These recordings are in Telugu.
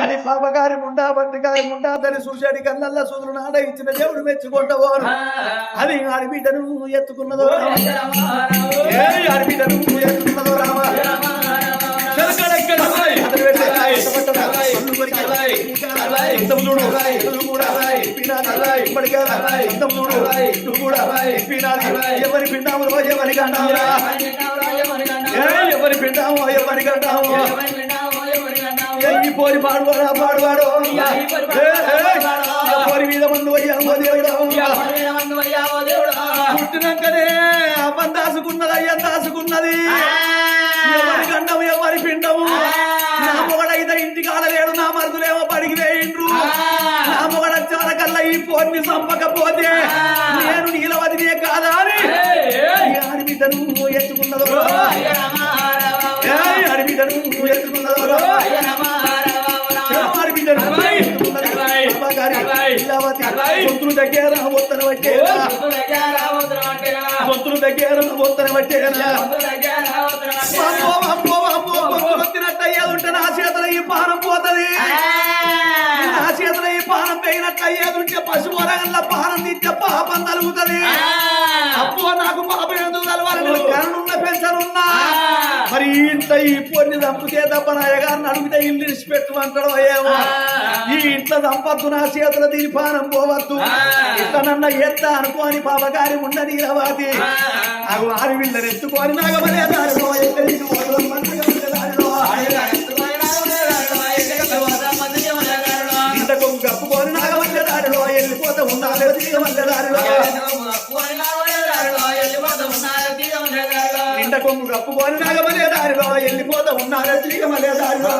అని పాపగారి ముండా బండి గారి ముండా దాన్ని చూశాడు కళ్ళల్లా సూదులు నాడ ఇచ్చిన దేవుడు మెచ్చుకుంటావారు అది ఆడబిడ్డను ఎత్తుకున్నదో ఆడబిడ్డను ఎత్తుకున్నదో రామ ఎవరి పిండాములో ఎవరి కంటామురా ఎవరి పిండామో ఎవరి కంటామో పోరి పాడువాడా పాడువాడు పోరి మీద మందు అయ్యామో దేవుడు పుట్టినాకనే అప్పని దాసుకున్నది అయ్యా దాసుకున్నది ఎవరి గండము ఎవరి పిండము నా మొగడైతే ఇంటికి ఆడలేడు నా మరుదులేమో పడికి వేయిండ్రు నా మొగడ చాలకల్లా ఈ పోరిని చంపకపోతే నేను నీలవదినే కాదా అని అడిబిడ్డను ఎత్తుకున్నదో అడిబిడ్డను ఎత్తుకున్నదో పొంతులు దగ్గర ఒత్తన పట్టేనా పొంతులు దగ్గర ఒత్తన పట్టేనా వచ్చినట్టు అయ్యేది ఉంటే నా చేతుల ఈ పానం పోతుంది నా చేతుల ఈ పానం పోయినట్టు అయ్యేది ఉంటే పశువుల పానం తీస్తే పాపం తలుగుతుంది అప్పో నాకు పాపం ఎందుకు కలవాలి కరణున్న పెంచనున్నా మరి ఇంత ఈ పొన్ని చంపితే తప్ప నాయగారిని అడిగితే ఇల్లు విడిచిపెట్టమంటాడు ఏమో ఈ ఇంట్లో సంపద్దు నా చేతుల దీని పానం పోవద్దు ఇట్లనన్న ఎత్తా అనుకోని పాపగారి ఉండని ఇరవాది నాకు ఆరు వీళ్ళని ఎత్తుకొని నాగమనే దారిలో ఇంతకు కప్పుకొని నాగమనే దారిలో వెళ్ళిపోతా ఉండాలి దిగమల్లె దారిలో నిండ కొంగు కప్పుకొని నాగమనే దారిలో వెళ్ళిపోతా ఉన్నారు దిగమల్లె దారిలో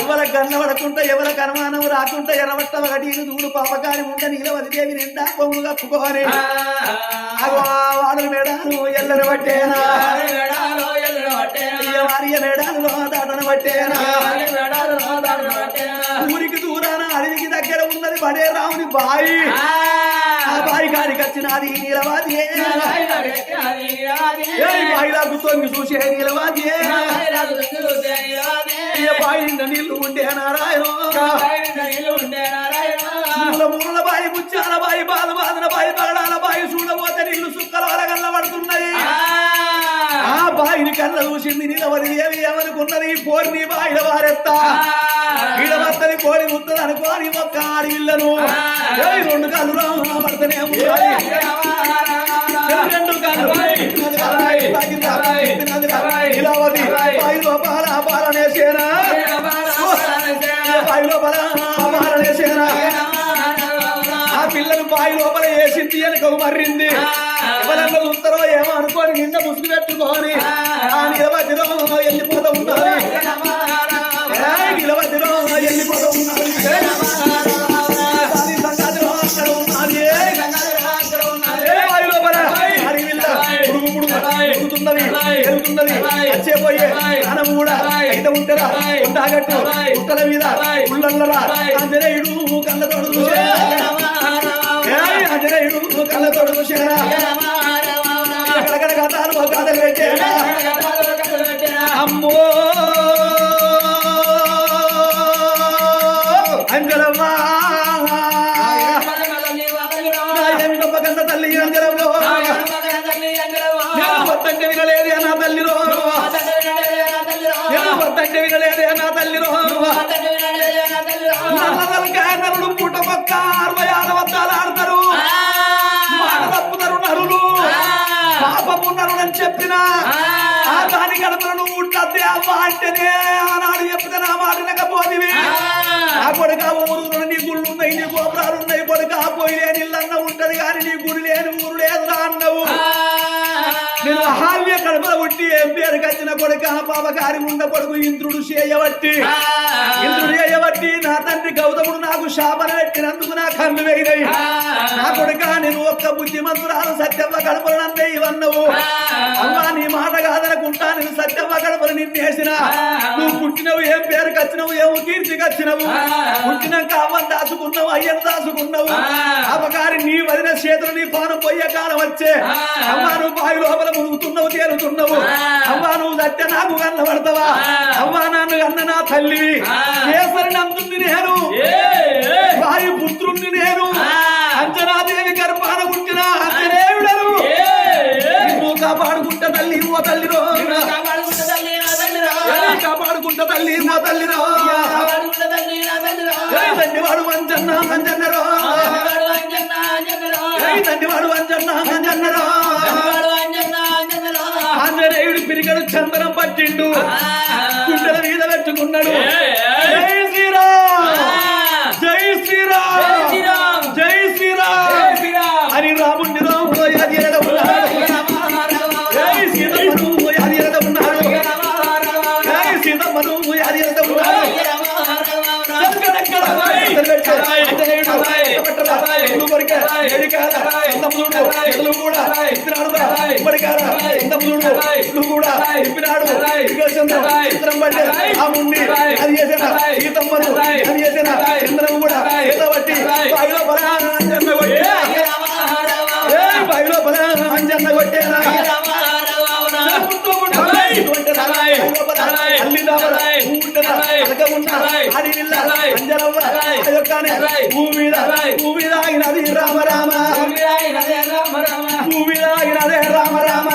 ఎవర గన్న పడకుండా ఎవరికి అనుమానం రాకుండా ఎర్రబట్ట గడిని దూడు పాపకారి ఉండ నీలవదిదేవి నిండా కొంగు కప్పుకోని వాడు మేడాను ఎల్లరి పట్టేనా భార్య మేడానులో దాటను పట్టేనా ఊరికి దూరాన అడవికి దగ్గర ఉన్నది బడే రాముని బాయి ఆ బాయి కాడికి వచ్చినది నీలవాది బాయిలాకు తొంగి చూసే నీలవాది బాయి నీళ్లు ఉండే నారాయణ మూల బాయి ముచ్చాల బాయి బాధన బాయి పగడాల బాయి చూడబోతే నీళ్లు సుక్కల వరగల్ల పడుతున్నాయి ఆ బాయిని కళ్ళ చూసింది నీలవది ఏమి ఏమనుకున్నది పోర్ని బాయిల వారెత్తా ఈడవత్తని కోడి ముద్దలు అనుకోని ఒక్క ఆడిల్లను రెండు కాళ్ళు పడుతూనే ఉంటాయి రెండు కాళ్ళు నీలవది బాయిలో బాలనేసేనా బాయిలో బాలనేసేనా ఆ పిల్లలు బాయి లోపల వేసింది వెనక మర్రింది ఎవరన్నా చూస్తారో ఏమో అనుకోని నిన్న ముసుగు పెట్టుకోని ఆ నిలబడిలో వెళ్ళిపోతూ ఉన్నారు నిలబడిలో వెళ్ళిపోతూ ఉన్నారు వచ్చేపోయే అనం కూడా అయితే ఉంటారా ఉంటాగట్టు ఉట్టల మీద ఉళ్ళల్లరా ఆంజనేయుడు కళ్ళతోడు చూసేరా ఆంజనేయుడు కళ్ళతోడు చూసేరా ఎక్కడెక్కడ కథలు కథలు పెట్టేరా అమ్మో అంజలమ్మ గంట తల్లి అంజలంలో వద్దంటే వినలేదు నా తల్లిలో వద్దంటే వినలేదు నా తల్లిలో నరులు పుట్ట పక్క 66 అబద్ధాలు ఆడతారు మాట తప్పుతారు నరులు పాపము నరులని చెప్పిన దాని గడపలను ఉంటుంది అమ్మ అంటేనే ఆనాడు చెప్తే నా మాట వినకపోతివి ఆ కొడుక ఊరు నీ గుళ్ళు ఉన్నాయి నీ గోపురాలు ఉన్నాయి కొడుక పోయి లేని ఇల్లన్న ఉంటది కానీ నీ గుడి లేని ఊరు లేదు రా అన్నవు నేను హాల్య కడుపుల పుట్టి ఏం పేరుకి వచ్చిన కొడుక పాపకారి ఉండ కొడుకు ఇంద్రుడు చేయబట్టి నా తండ్రి గౌతముడు నాకు శాపన పెట్టినందుకు నా కన్ను వేయినాయి నా కొడుక నేను ఒక్క బుద్ధిమంతురాలు సత్యవ్వ గడపలనందే ఇవన్నవు అమ్మా నీ మాట కాదనుకుంటా నేను సత్యవ్వ గడపలు నిన్నేసిన నువ్వు పుట్టినవు ఏం పేరుకి వచ్చినవు ఏమో కీర్తికి వచ్చినవు పుట్టినాక అవ్వను దాచుకున్నావు అయ్యను దాచుకున్నావు అపకారి నీ వదిన చేతులు నీ పానం పోయే కాలం వచ్చే అమ్మా నువ్వు బావి లోపల మునుగుతున్నావు తేలుతున్నావు అమ్మా నువ్వు సత్య నాకు కన్నబడతావా అమ్మా నన్ను అన్న నా తల్లివి కేసరి నందుని నేను వాయు పుత్రుణ్ణి నేను అంజనాదేవి గర్భాన పుట్టిన అంజనేయుడను నువ్వు కాపాడుకుంటా తల్లి ఓ తల్లిరో కాపాడుకుంటా తల్లి ఓ తల్లిరో తండ్రివాడు అంజన్న అంజన్నరో తండ్రివాడు అంజన్న అంజన్నరో ఆంజనేయుడు పిరిగడు చందనం పట్టిండు గుండెల మీద పెట్టుకున్నాడు జై శ్రీరామ్ జై శ్రీరామ్ జై శ్రీరామ్ అని రాముడిని రాముడి ఉన్నాడు జై సీతమ్మను ఉన్నాడు జై సీతమ్మను ఉన్నాడు రామ రామ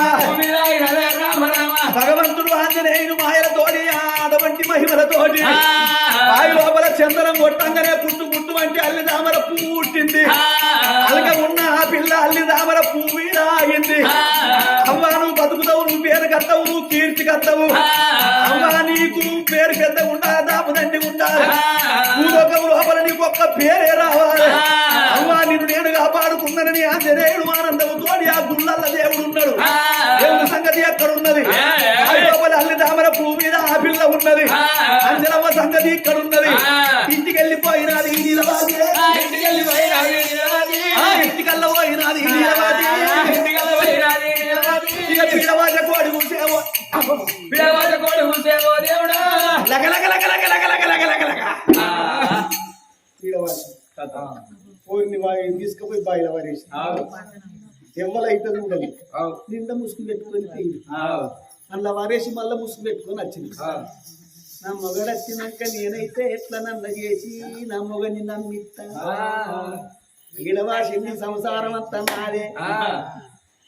భగవంతుడు ఆంజనేయుడు మాయలతోటి అటువంటి మహిమలతోటి వాయు లోపల చందనం కొట్టంగానే పుట్టు పుట్టు అంటే అల్లి దామర పువ్వు పుట్టింది అలక ఉన్న ఆ పిల్ల అల్లి దామర పువ్వు మీద ఆగింది అవ్వా నువ్వు బతుకుతావు నువ్వు పేరు కత్తవు నువ్వు కీర్తి కత్తవు అవ్వా నీకు పేరు పెద్ద ఉండాలి దాపు దండి ఉండాలి భూలోకం లోపల నీకు ఒక్క పేరే రావాలి అవ్వా నిన్ను నేను కాపాడుకున్నానని ఆంజనేయుడు ఆనందముతో ఆ గుళ్ళల్ల దేవుడు ఉన్నాడు దేవుడి సంగతి ఎక్కడ ఉన్నది లోపల అల్లి దామర పువ్వు మీద ఆ పిల్ల ఉన్నది అంజనమ్మ సంగతి ఇక్కడ ఉన్నది ఇంటికి వెళ్ళిపోయినది ఇంటికల్లా పోయినది కోడి కూసేవో దేవుడా తీసుకుపోయి బాయిల వారేసి ఎవరైతే ఉండదు నిండా ముసుగు పెట్టుకొని తీరు అందులో వారేసి మళ్ళా ముసుగు పెట్టుకొని వచ్చింది నా మొగడు వచ్చినాక నేనైతే ఎట్లా నన్న చేసి నా మొగని నమ్మిస్తా ఈడవాసింది సంసారం అంతా నాదే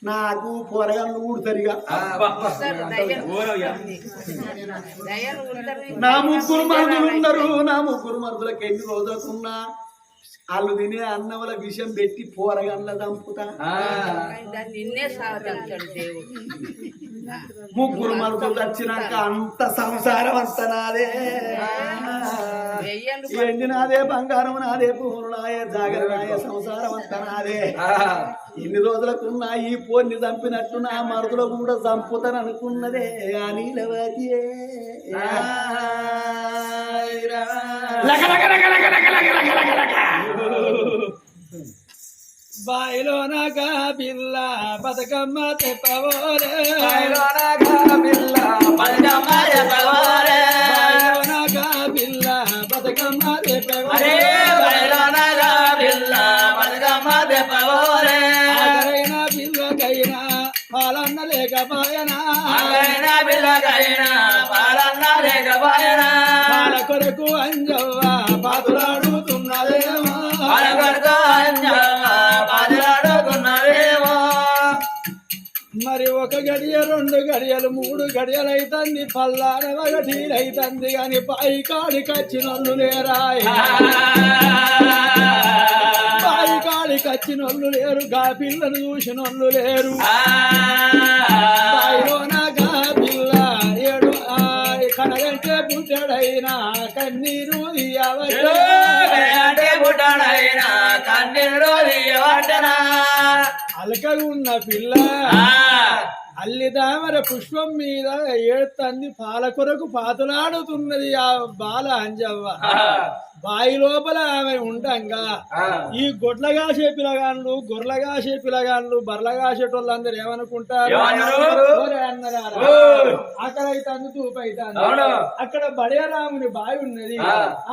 నాకు పోరగాళ్ళు ఊడతారుగా నా ముగ్గురు మరుదులు ఉన్నారు నా ముగ్గురు మరుదులకు ఎన్ని రోజులకున్నా వాళ్ళు తినే అన్నవల విషయం పెట్టి పోరగండ్ల దంపుతా ముగ్గురు మరుదులు వచ్చినాక అంత సంసారం అంత నాదే ఎండి నాదే బంగారం నాదే పువ్వులు నాయే జాగర నాయే సంసారం అంత నాదే ఎన్ని రోజులకున్నా ఈ పోన్ని చంపినట్టు నా మరుదులో కూడా చంపుతాను అనుకున్నదే అనిలవతియే బాయిలో నాగా పిల్ల బతుకమ్మ చెప్పవోరే బాయిలో నాగా పిల్ల బతుకమ్మ చెప్పవోరే బాయిలో నాగా పిల్ల బతుకమ్మ చెప్పవోరే బాయిలో నాగా పిల్ల బతుకమ్మ చెప్పవోరే ఆగైనా పిల్లకైనా పాలన్న లేకపోయినా ఆగైనా పిల్లకైనా పాలన్న లేకపోయినా పాల కొరకు అంజవ్వ పాదులాడుతున్నదేమో పాల కొరకు అంజవ్వ పాదులాడుతున్నదేమో మరి ఒక గడియ రెండు గడియలు మూడు గడియలు అయితంది పల్లారవ గడియలు అయితంది గాని పై కాడికి వచ్చినోళ్ళు లేరాయి పై కాడికి వచ్చినోళ్ళు లేరు గా పిల్లను చూసినోళ్ళు లేరు గా పిల్ల ఏడు కనగంటే పుట్టడైనా కన్నీరు పుట్టడైనా కన్నీరు అలకగా ఉన్న పిల్ల అల్లిదామర పుష్పం మీద ఏడుతంది పాల కొరకు పాతులాడుతున్నది ఆ బాల అంజవ్వ. బాయి లోపల ఆమె ఉండంగా ఈ గొడ్లగాసే పిలగాండ్లు గొర్రెలగాసే పిలగాండ్లు బర్రలగాసేటోళ్ళందరూ ఏమనుకుంటారు? అన్నరారా అక్కడైతే తూపైతాను. అక్కడ బడియరాముని బావి ఉన్నది.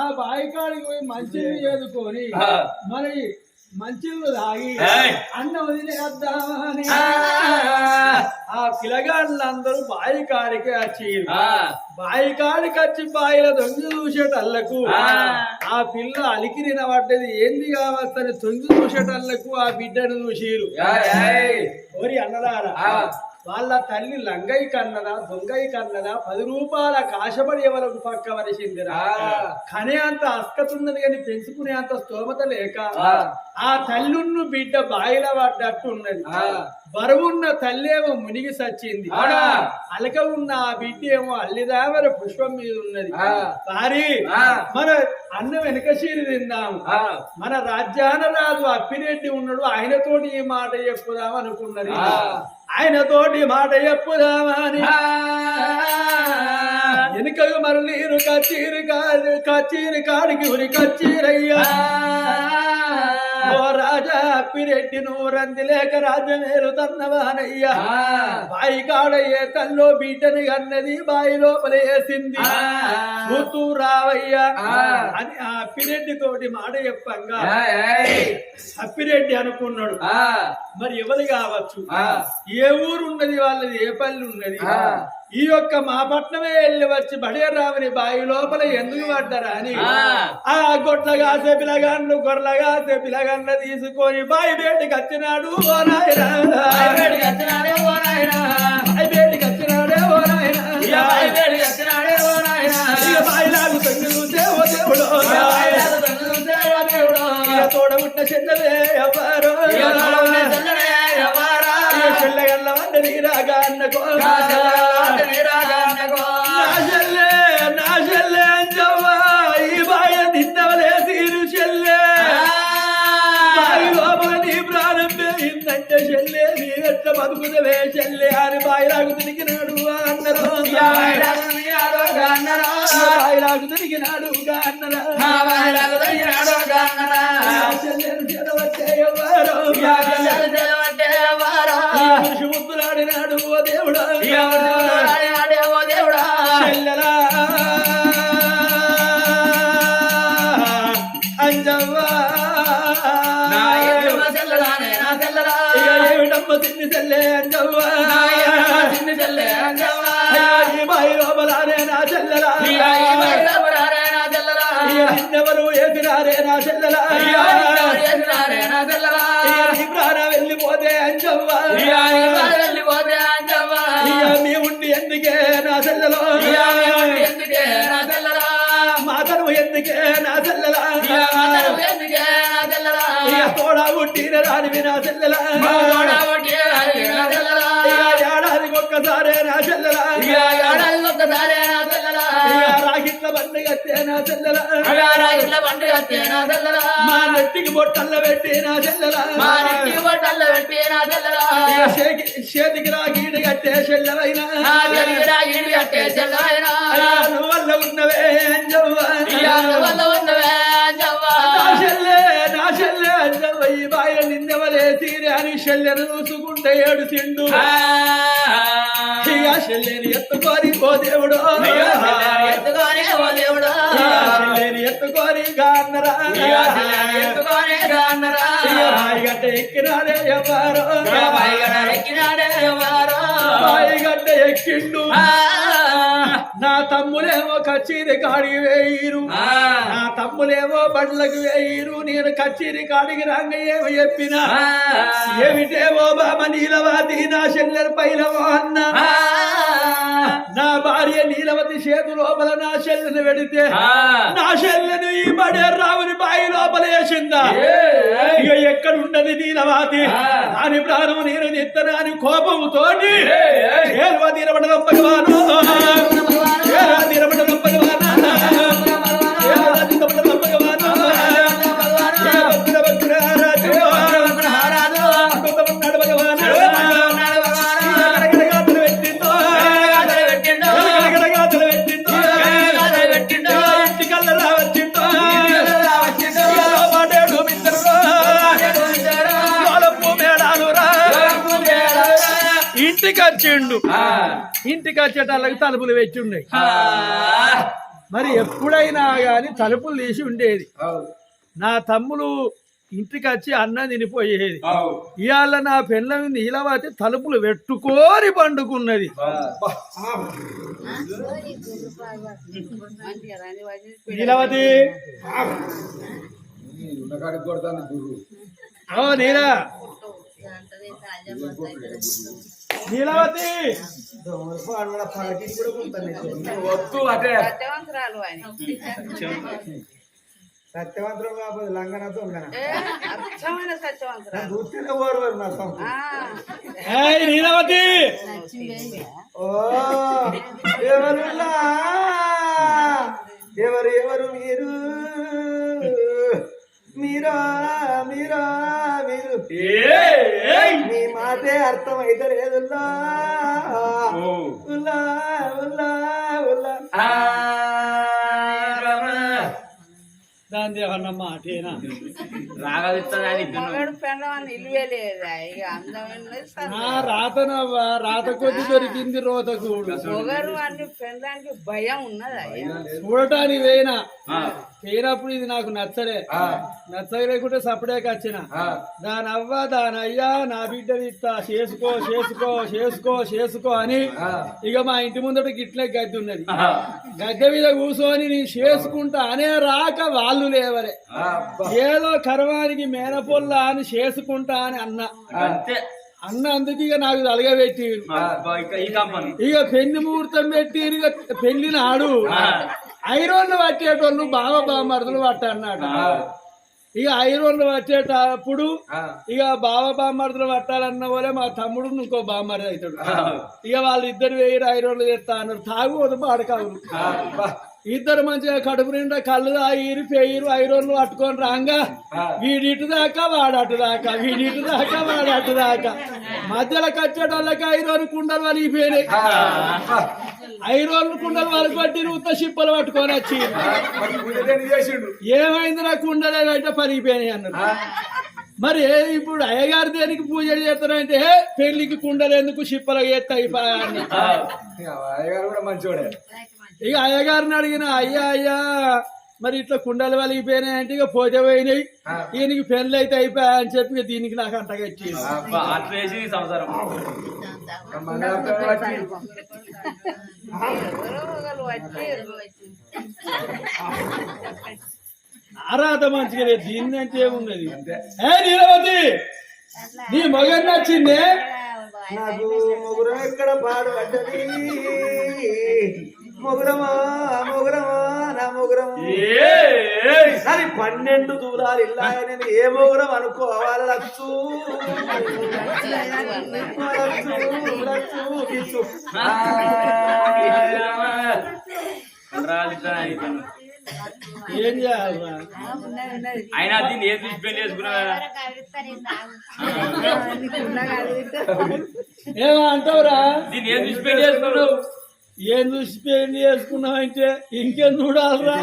ఆ బావి కాడికి పోయి మంచిని చేదుకొని మరి మంచిళ్ళు తాగి అన్న వదిలేద్దామని ఆ పిలగాళ్ళందరూ బావి కాడికి వచ్చి బావి కాడికి వచ్చి బావిల దొంగి చూసేటల్లకు ఆ పిల్ల అలికిరిన పడ్డది. ఏంది కావచ్చని తొంగి చూసేటల్లకు ఆ బిడ్డను చూసిరు. ఓరి అన్నదారా వాళ్ళ తల్లి లంగై కన్నదా దొంగై కన్నదా 10 రూపాయల కాశపడి ఎవరికి పక్క వరిసిందిరా. కనే అంత అస్కతున్నది కానీ పెంచుకునే అంత స్తోమత లేక ఆ తల్లున్ను బిడ్డ బాయిల పడ్డట్టు ఉన్నది. బరువున్న తల్లేమో మునిగి సచ్చింది. అలక ఉన్న ఆ బిడ్డ ఏమో అల్లిదామర పుష్పం మీద ఉన్నది. సారీ మన అన్న వెనక చీరి తిందాము. మన రాజ్యాన రాజు అప్పిరెడ్డి ఉన్నాడు. ఆయనతోటి ఈ మాట చెప్పుదాం అనుకున్నది. ఆయనతోటి మాట చెప్పుదామని వెనుకకు మరలీరు కచ్చీరి కాడికి ఉరి కచ్చీరయ్యా. ఓ రాజా అప్పిరెడ్డి నువ్వు రంది లేక రాజ్యమేలు తన్నవానయ్యా. బాయి కాడయ్యే తల్లో బిడ్డని అన్నది బాయి లోపల వేసింది. చూతూ రావయ్యా అని ఆ అప్పిరెడ్డి తోటి మాట చెప్పంగా అప్పిరెడ్డి అనుకున్నాడు మరి ఎవరు కావచ్చు, ఏ ఊరు ఉన్నది వాళ్ళది, ఏ పల్లి ఉన్నది. ఈ యొక్క మా పట్నమే వెళ్ళి వచ్చి బడియరాముని బాయి లోపల ఎందుకు పడ్డారా అని ఆ గొడ్లగాసే పిలగాండ్లు గొర్రెలగాసే పిలగాండ్ల తీసుకొని బాయి బయటికి వచ్చినాడు. ఓ నాయనా బాయి బయటికి వచ్చినాడే ఓ నాయనా బాయిలాగు తొంగి చూసే ఓ దేవుడు తోడబుట్టిన చెల్లెలే ఎవరో చెల్లెగల్ల వంట నీరాగా అన్నకో నా చెల్లె అంజవ్వ ఈ బాయ నిన్నవలే తీరు చెల్లె బాయి లోపల నీ ప్రాణం పోయిందంటే చెల్లె నీ ఎట్ల బతుకుదవే చెల్లె అని బాయిలాగు తిరిగినాడు అన్నరు. బాయిలాగు తిరిగినాడు చెల్లెను చెలవట్టే ఎవరో ముద్దులాడినాడు ఓ దేవుడా చెల్లెలా అంజవ్వ ఏమిటమ్మ తిన్ని చెల్లె అంజవ్వ ఈ బాయి లోపలానే నా చెల్లెలా నిన్నెవరు ఎదురారే నా చెల్లెలా ప్రాణం వెళ్ళిపోతే అంజవ్వ మీ ఉండి ఎందుకే నా చెల్లెలో మాతను ఎందుకే నా చెల్లెలా తోడా ఉట్టిన రానివి నా చెల్లెలా ఏడాదికి ఒక్కసారే నా చెల్లెలా రాగిట్ల బండి కట్టే నా చెల్లెలా మా నెట్టికి బొట్టల్ల పెట్టి నా చెల్లెలా చేతికి రాగిడి కట్టే చెల్లెవైనా వల్ల ఉన్నవే అంజవ్వ నా చెల్లె అంజవ్వ ఈ బాయ నిన్నెవలే తీరే అని చెల్లెను చూసుకుంటే ఏడుసిండు. చెల్లెని ఎత్తుకోని ఓ దేవుడు చెల్లెని ఎత్తుకోని గాన్నరా బాయిగడ్డ ఎక్కినాడే బాయిగడ్డ ఎక్కిండు. నా తమ్ములేమో కచేరి కాడికి వేయిరు, నా తమ్ములేమో బండ్లకు వేయిరు. నేను కచేరి కాడికి రంగ ఏమో చెప్పిన ఏమిటేమో బామ నీలవతి నా చెల్లెలు పైలమో అన్న. నా భార్య నీలవతి చేతు లోపల నా చెల్లెను పెడితే నా చెల్లెను ఈ బడే రావుని బాయి లోపల వేసిందా. ఇక ఎక్కడున్నది నీలవతి అని ప్రాణం నేను ఎత్తనాని కోపముతోటి తీరబడడం భగవాను తీరబడడం భగవాను భగవాను ఇంటికి వచ్చిండు. ఇంటికి వచ్చేటళ్ళకి తలుపులు పెట్టి ఉన్నాయి. మరి ఎప్పుడైనా గాని తలుపులు తీసి ఉండేది. నా తమ్ముడు ఇంటికి వచ్చి అన్నం తినిపోయేది. ఇవాళ నా పెళ్ళం నీలవతి తలుపులు పెట్టుకోని పండుకున్నది. నీలవతి ఓ నీలా నీలవతి వద్దు అదే సత్యవంతులు కాకపోతే లంగనతో నీలవతి ఓ ఎవరులా ఎవరు ఎవరు మీరు మీరా మీరా మీరు మీ మాటే అర్థం అయితే లేదుల్లా ఉల్లా ఉల్లా ఉల్లా దాని ఏమన్నా మాటేనా నా రాతనవ్వా రాత కొద్ది దొరికింది రోతకూడు భయం ఉన్నదా చూడటానికి వేయినా పోయినప్పుడు ఇది నాకు నచ్చలేకుంటే సపడేకి వచ్చిన దాని అవ్వ దాని అయ్యా నా బిడ్డని ఇస్తా చేసుకో చేసుకో చేసుకో చేసుకో అని ఇక మా ఇంటి ముందట గిట్లే గద్దె ఉన్నది. గద్దె మీద కూర్చొని నేను చేసుకుంటా అనే రాక వాళ్ళు లేవరే ఏదో కర్వానికి మేనపొల్ల అని చేసుకుంటా అని అన్నందుకు ఇక నాకు తలగబెట్టి ఇక పెళ్లి ముహూర్తం పెట్టి ఇక పెళ్లి నాడు ఐరోన్లు పట్టేటోళ్ళు బామర్దులు పట్ట అన్నాడు. ఇక ఐరోన్లు పట్టేటప్పుడు ఇక బామర్దులు పట్టాలన్న వాళ్ళే మా తమ్ముడు ఇంకో బామర్ది అవుతాడు. ఇక వాళ్ళు ఇద్దరు వేయరు ఐరోన్లు తెస్తా అన్నారు. తాగుబోదు పాడకావులు ఇద్దరు మంచిగా కడుపు నిండా కళ్ళు తాగిరు పేయిరు ఐరోన్లు పట్టుకొని రాంగా వీడిటు దాకా వాడటు దాకా వీడిటు దాకా వాడటు దాకా మధ్యలో కచ్చేటోళ్ళకి ఐరోన్ కుండలు వలిగిపోయినాయి. ఐరోన్లు కుండలు వరకు పట్టి ఉత్త షిప్పలు పట్టుకొని వచ్చి ఏమైంది నా కుండలే అంటే పలిగిపోయినాయి అన్నారు. మరి ఇప్పుడు అయ్యగారు దేనికి పూజ చేస్తారంటే పెళ్లికి కుండలు ఎందుకు షిప్పలు చేస్తా అయిపోయాన్ని. ఇక అయ్యగారిని అడిగిన అయ్యా మరి ఇట్లా కుండలు వలిగిపోయినాయి అంటే ఇక పూజ పోయినాయి ఈయనకి పెళ్లి అయితే అయిపోయా అని చెప్పి దీనికి నాకు అంటగచ్చి ఆరాధ మంచిగా దీన్ని అంటే ఏమున్నది. నీలవతి నీ మగన్ నచ్చిందే నాకు ముగ్గురం ఎక్కడ పాడుపడ్డది ముగ్గురమా ముగ్గురమా నా ముగ్గురమా సరే 12 దూరాలు ఇల్లా నేను ఏ ముగ్గురం అనుకోవాలి లచ్చు ఏం చేయాలి అయినా దీన్ని ఏం చూసి పెళ్లి చేసుకున్నా ఏమో అంటావురా దీన్ని ఏం చూసి పెళ్లి చేసుకున్నావు ఏం చూసి పెళ్లి చేసుకున్నావు అంటే ఇంకేం చూడాలరా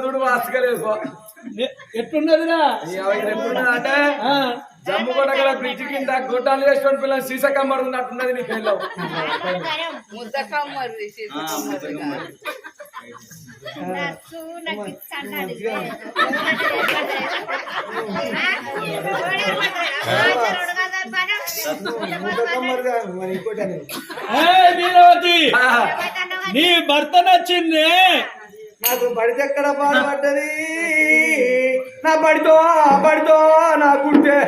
చూడు వాసుకోలేదు ఎట్లున్నదిరా అంటే జమ్ము కొట్టగల బ్రిడ్జ్ కింద గొడ్డాలు వేసుకొని పిల్లలు సీసా కమ్మరు ఉన్నట్టున్నది నీ పెళ్ళి ముద్ద కమ్మరు నీలవతి నీ భర్త నచ్చింది నాకు బడితే ఎక్కడ పాడుపడ్డది నా బడితో నా గుండె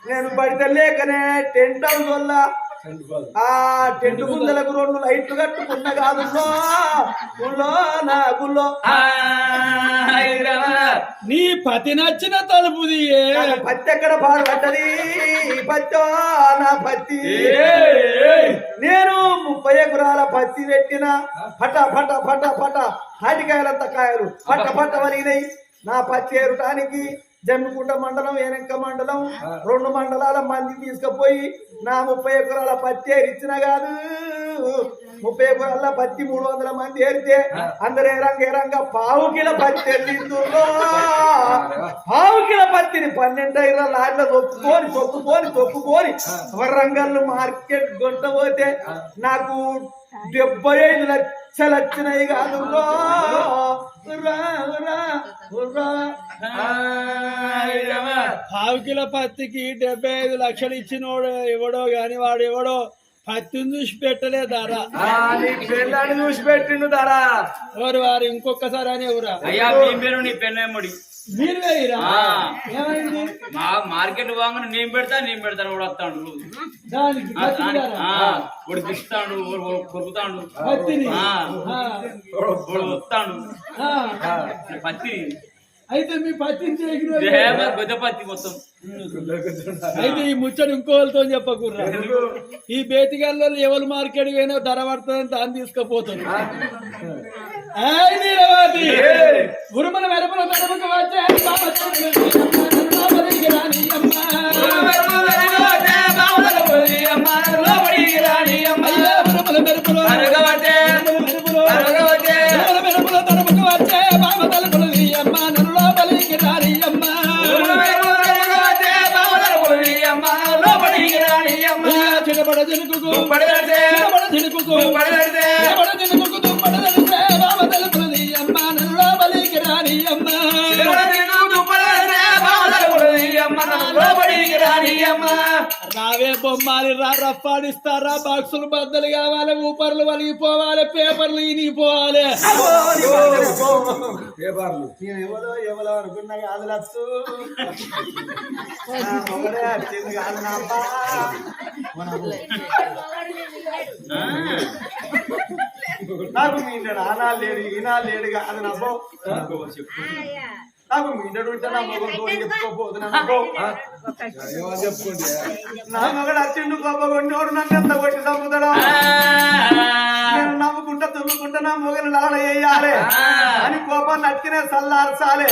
నేను బడితే లేకనే టెంట్ హౌస్ వల్ల ఆ టెంట్ గుందలకు 2 లైట్లు కట్టుకున్న కాదు నా గుళ్ళో నీ పతి నచ్చిన తలుపుది పత్తి ఎక్కడ పాడుపడ్డది పత్తో నా పత్తి నేను 30 ఎకరాల పత్తి పెట్టిన పట పట పట పట తాటికాయలంత కాయలు పట్ట పట్ట వలిగినాయి. నా పత్తి ఏరటానికి జమ్మికుంట మండలం ఏనెక్క మండలం 2 మండలాల మంది తీసుకుపోయి నా 30 ఎకరాల పత్తి ఇచ్చిన కాదు 30 ఎకరాల పత్తి 300 మంది ఏరితే అందరు ఏ రంగా పావు కిలో పత్తి వెళ్ళిందో పావు కిలో పత్తిని 12 ఎకరాల లారీలో తొక్కుకొని వరంగల్ మార్కెట్ గొంట పోతే నాకు 75 లక్షలు వచ్చినాయి కాదు పావు కిలో పత్తికి 75 లక్షలు ఇచ్చినోడు ఎవడో గాని వాడు ఎవడో పత్తిని చూసి పెట్టలే ధర పెళ్ళాన్ని చూసి పెట్టిండు ధర ఎవరు వారు ఇంకొకసారి అని ఎవరా అయ్యా మీ పేరు నీ పెన్నమ్మడి మీరు వేయరా ఆ. ఏమైంది మా మార్కెట్ వాంగను నేను పెడతాను కూడా వస్తాడు దానికి పత్తి ధర. వాడు దిస్తాడు కొరుకుతాడు పత్తిని ఆ. ఆ. వాడు వస్తాడు ఆ. పత్తి అయితే మీ పత్తిని చేసిన పెద్ద పత్తి మొత్తం అయితే ఈ ముచ్చట ఇంకోళ్ళతో చెప్పకుర్రా ఈ బేతిగల్లో ఎవరు మార్కెట్ పోయినా ధర పడుతుందని దాన్ని తీసుకుపోతాడు ఉరుమల మెరపల మెరపకు వచ్చే చిన్నబడ జనుకు రావే బొమ్మాలి రప్పాడిస్తారా బాక్సులు బద్దలు కావాలి ఊపర్లు వలిగిపోవాలి పేపర్లు ఇనిగిపోవాలి ఎవరో అనుకున్నా కాదు లచ్చు ఒకడే వచ్చింది కాదు నా అబ్బా. నాకు మీంటాడు ఆనాలు లేడు ఈనాలు లేడు కాదు నా అబ్బో. నాకు మీంటాడు ఉంటే నా మొగడు చెప్పుకోపోతున్నా నా మొగడు వచ్చిండు గొప్ప కొన్నోడు నన్ను ఎంత కొట్టి చంపుతాడా నేను నమ్ముకుంటా తుమ్ముకుంటా నా మొగలు లాడ వేయాలి అని కోపాన్ని అట్టినే చల్లార్చాలి